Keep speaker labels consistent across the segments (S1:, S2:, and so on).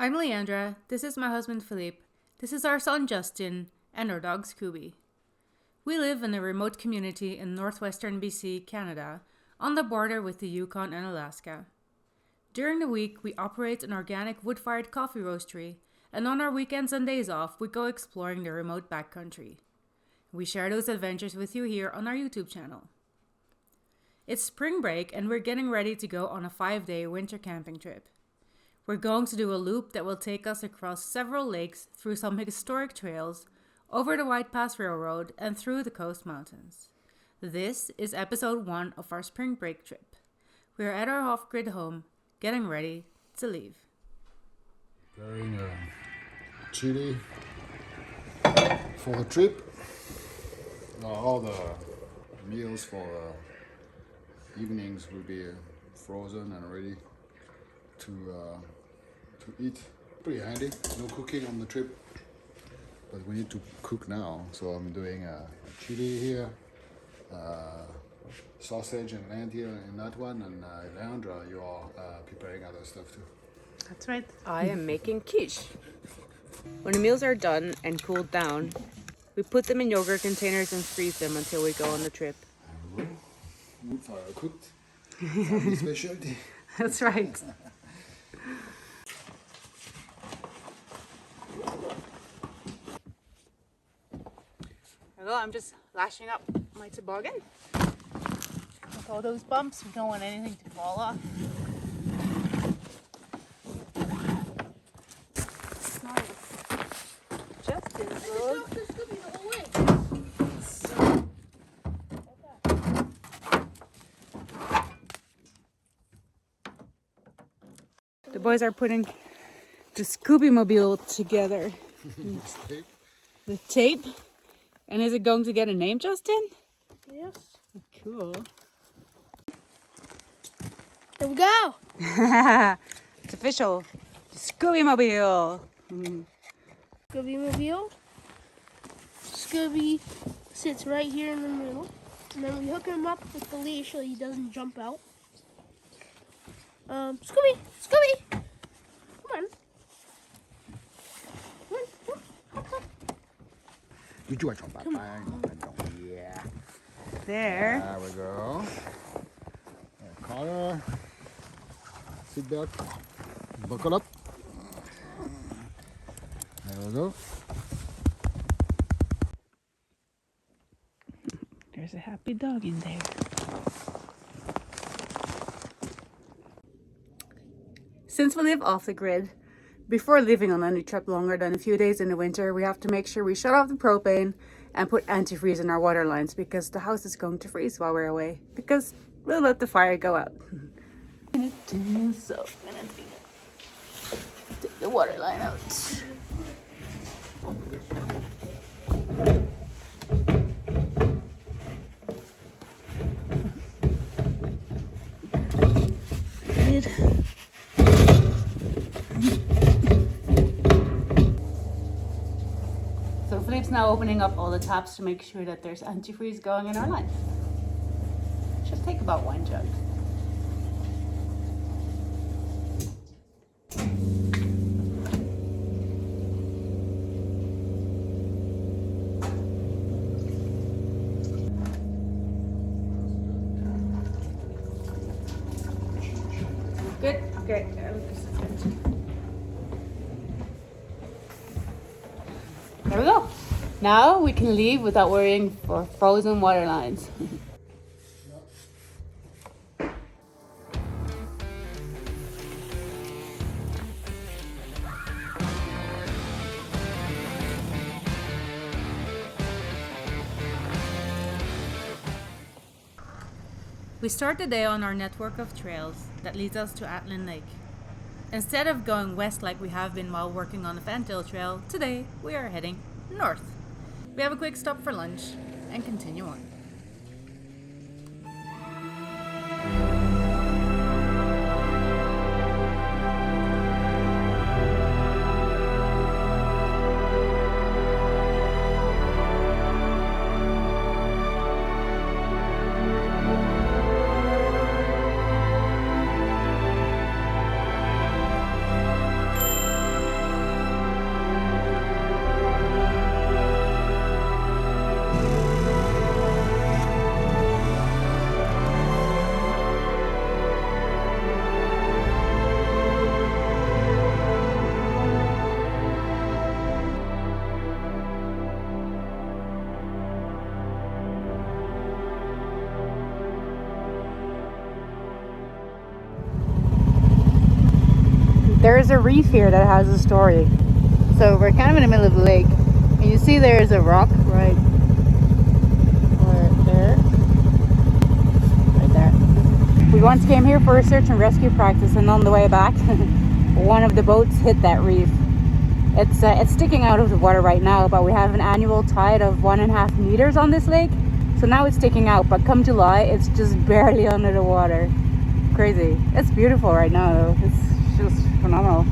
S1: I'm Leandra, this is my husband Philippe, this is our son Justin, and our dog Scooby. We live in a remote community in northwestern BC, Canada, on the border with the Yukon and Alaska. During the week, we operate an organic wood-fired coffee roastery, and on our weekends and days off, we go exploring the remote backcountry. We share those adventures with you here on our YouTube channel. It's spring break and we're getting ready to go on a 5-day winter camping trip. We're going to do a loop that will take us across several lakes, through some historic trails, over the White Pass Railroad, and through the Coast Mountains. This is episode 1 of our spring break trip. We're at our off-grid home, getting ready to leave.
S2: Preparing chili for the trip. All the meals for evenings will be frozen and ready to eat. Pretty handy, no cooking on the trip, but we need to cook now. So I'm doing chili here, sausage and lentil in that one, and Leandra, you are preparing other stuff too.
S3: That's right, I am making quiche. When the meals are done and cooled down, we put them in yogurt containers and freeze them until we go on the trip.
S2: Wood fire cooked, family specialty.
S3: That's right. Hello, I'm just lashing up my toboggan. With all those bumps, we don't want anything to fall off. Justin's road. The boys are putting the Scooby Mobile together. The tape. And is it going to get a name, Justin?
S4: Yes.
S3: Cool.
S4: There we go.
S3: It's official. The Scooby Mobile.
S4: Scooby Mobile. Scooby sits right here in the middle. And then we hook him up with the leash so he doesn't jump out. Scooby! Scooby! Come on. Come on. Hop, hop.
S2: Yeah.
S3: There.
S2: There we go. Collar. Seatbelt. Buckle up. There we go.
S3: There's a happy dog in there. Since we live off the grid, before leaving on any trip longer than a few days in the winter, we have to make sure we shut off the propane and put antifreeze in our water lines because the house is going to freeze while we're away, because we'll let the fire go out. So I'm gonna take the water line out. Good. So Philippe's now opening up all the taps to make sure that there's antifreeze going in our line. Should take about 1 jug. Good? Okay. There we go. Now we can leave without worrying for frozen water lines.
S1: We start the day on our network of trails that leads us to Atlin Lake. Instead of going west like we have been while working on the Fantail Trail, today we are heading north. We have a quick stop for lunch and continue on.
S3: There is a reef here that has a story. So we're kind of in the middle of the lake, and you see there is a rock right there. Right there. We once came here for a search and rescue practice, and on the way back, one of the boats hit that reef. It's sticking out of the water right now, but we have an annual tide of 1.5 meters on this lake. So now it's sticking out, but come July, it's just barely under the water. Crazy. It's beautiful right now though. It's just phenomenal.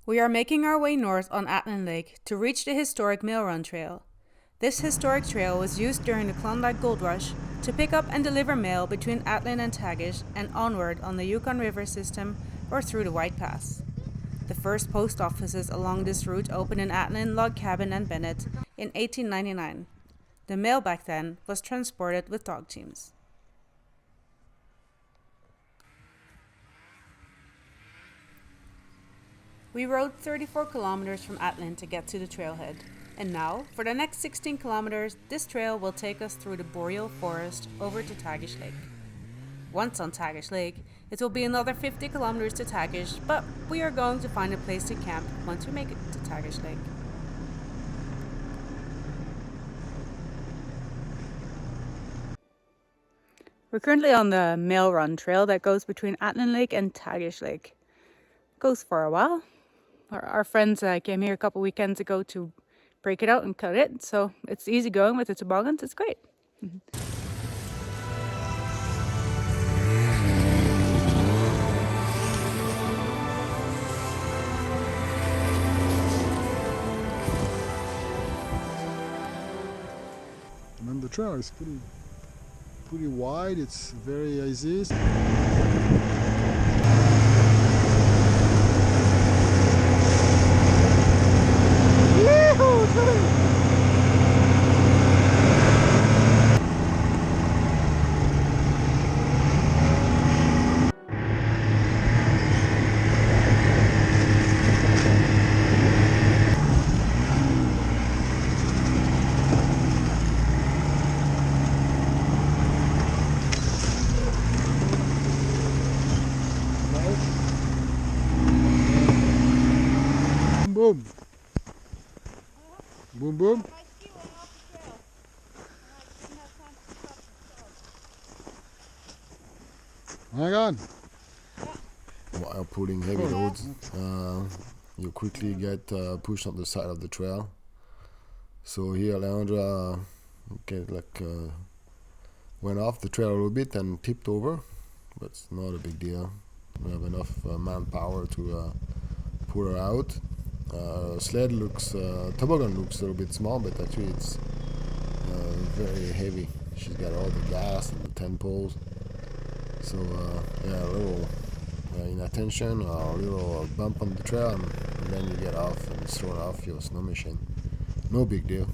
S1: We are making our way north on Atlin Lake to reach the historic Mail Run Trail. This historic trail was used during the Klondike Gold Rush to pick up and deliver mail between Atlin and Tagish and onward on the Yukon River system or through the White Pass. The first post offices along this route opened in Atlin, Log Cabin and Bennett in 1899. The mail back then was transported with dog teams. We rode 34 kilometers from Atlin to get to the trailhead. And now, for the next 16 kilometers, this trail will take us through the boreal forest over to Tagish Lake. Once on Tagish Lake, it will be another 50 kilometers to Tagish, but we are going to find a place to camp once we make it to Tagish Lake.
S3: We're currently on the Mail Run Trail that goes between Atlin Lake and Tagish Lake. Goes for a while. Our friends came here a couple weekends ago to break it out and cut it, so it's easy going with the toboggans. It's great.
S2: And the trail is pretty wide. It's very easy. Boom. Boom, boom. Hang on. While pulling heavy loads, you quickly get pushed on the side of the trail. So here Leandra went off the trail a little bit and tipped over, but it's not a big deal. We have enough manpower to pull her out. Toboggan looks a little bit small, but actually it's very heavy. She's got all the gas and the 10 poles. So a little inattention or a little bump on the trail, and then you get off and throw off your snow machine. No big deal.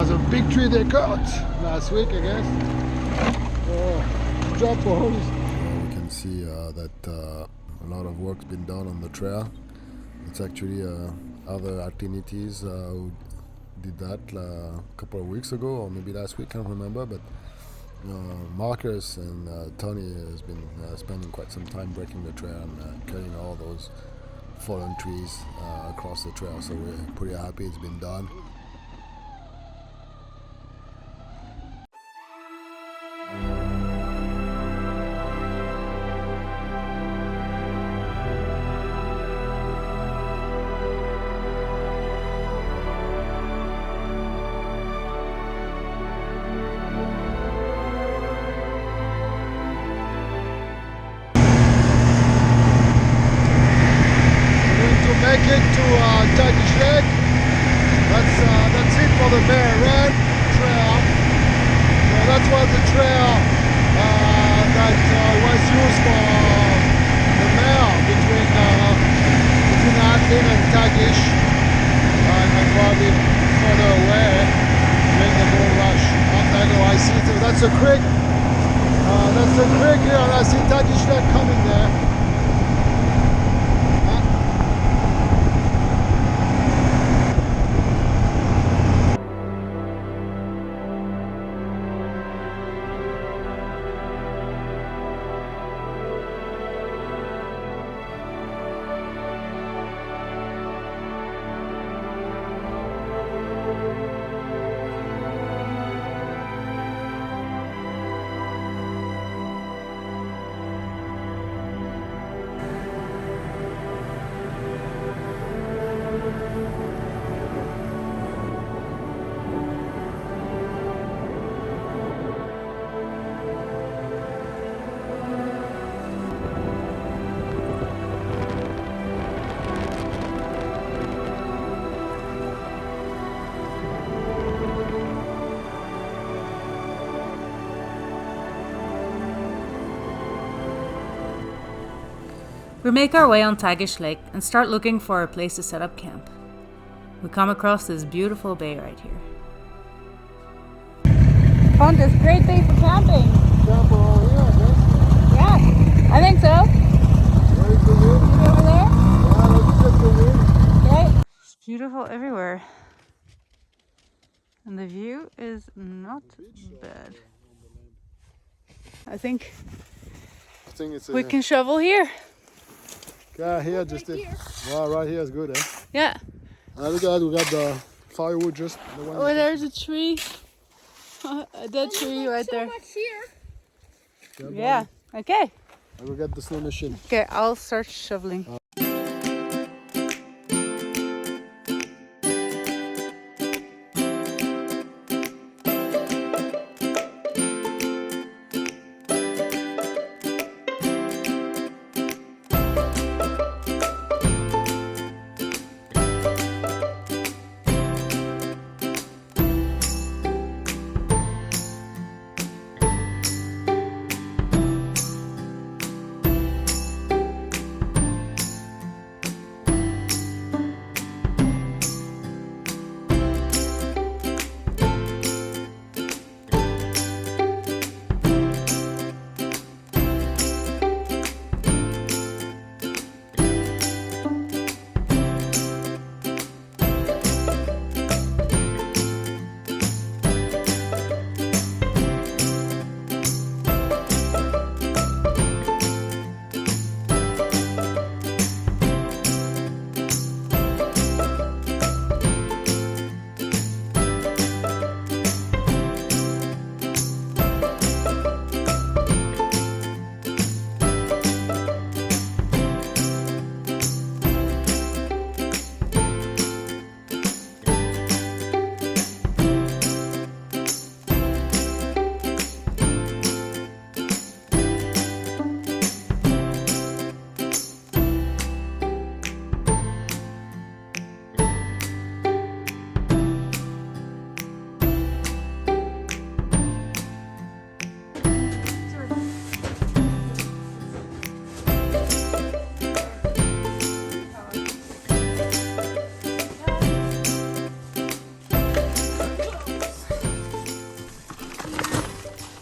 S2: There's a big tree they cut last week, I guess. Drop holes. We can see that a lot of work's been done on the trail. It's actually other activities who did that a couple of weeks ago, or maybe last week, I can't remember, but Marcus and Tony has been spending quite some time breaking the trail and cutting all those fallen trees across the trail, so we're pretty happy it's been done. Make it to Tagish Lake. That's it for the Bear Run Trail. So that was the trail that was used for the mail between Atlin and Tagish, and probably further away during the gold rush on the NOIC. So that's a creek. That's a creek here, and I see Tagish Lake coming there.
S1: We make our way on Tagish Lake and start looking for a place to set up camp. We come across this beautiful bay right here.
S3: Found this great day for camping.
S2: Camp around here, I guess.
S3: Yeah, I think so.
S2: Where's the wind?
S3: Maybe over there.
S2: Yeah, let's get the wind.
S3: Okay. It's beautiful everywhere. And the view is not bad. I think
S2: It's
S3: we can shovel here.
S2: Yeah, here just it. Wow, right here is good, eh?
S3: Yeah.
S2: Look at that, we got the firewood just the one.
S3: Oh, there's a tree. A dead tree right
S4: So
S3: there.
S4: much here.
S3: Yeah. Okay.
S2: I will get the snow machine.
S3: Okay, I'll start shoveling.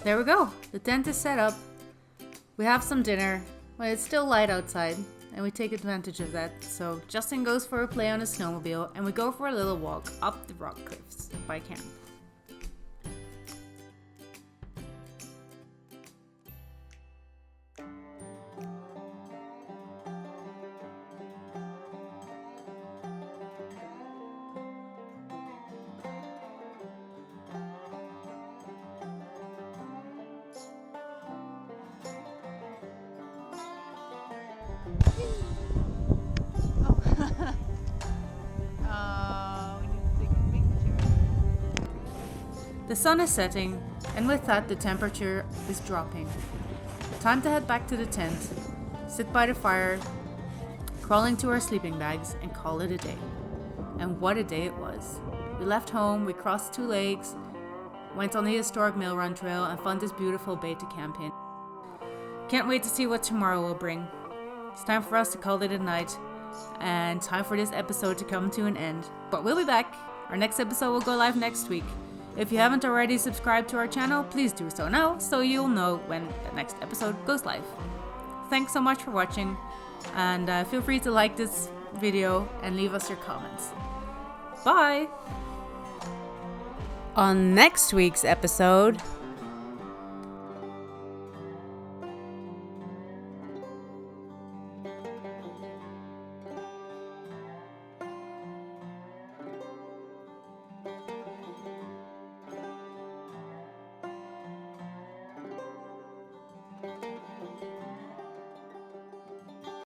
S1: There we go. The tent is set up. We have some dinner, but it's still light outside, and we take advantage of that. So Justin goes for a play on his snowmobile, and we go for a little walk up the rock cliffs by camp.
S3: We need to take a picture.
S1: The sun is setting, and with that the temperature is dropping. Time to head back to the tent, sit by the fire, crawl into our sleeping bags, and call it a day. And what a day it was. We left home, we crossed 2 lakes, went on the historic Mill Run Trail, and found this beautiful bay to camp in. Can't wait to see what tomorrow will bring. It's time for us to call it a night, and time for this episode to come to an end. But we'll be back. Our next episode will go live next week. If you haven't already subscribed to our channel, please do so now, so you'll know when the next episode goes live. Thanks so much for watching, and feel free to like this video and leave us your comments. Bye! On next week's episode,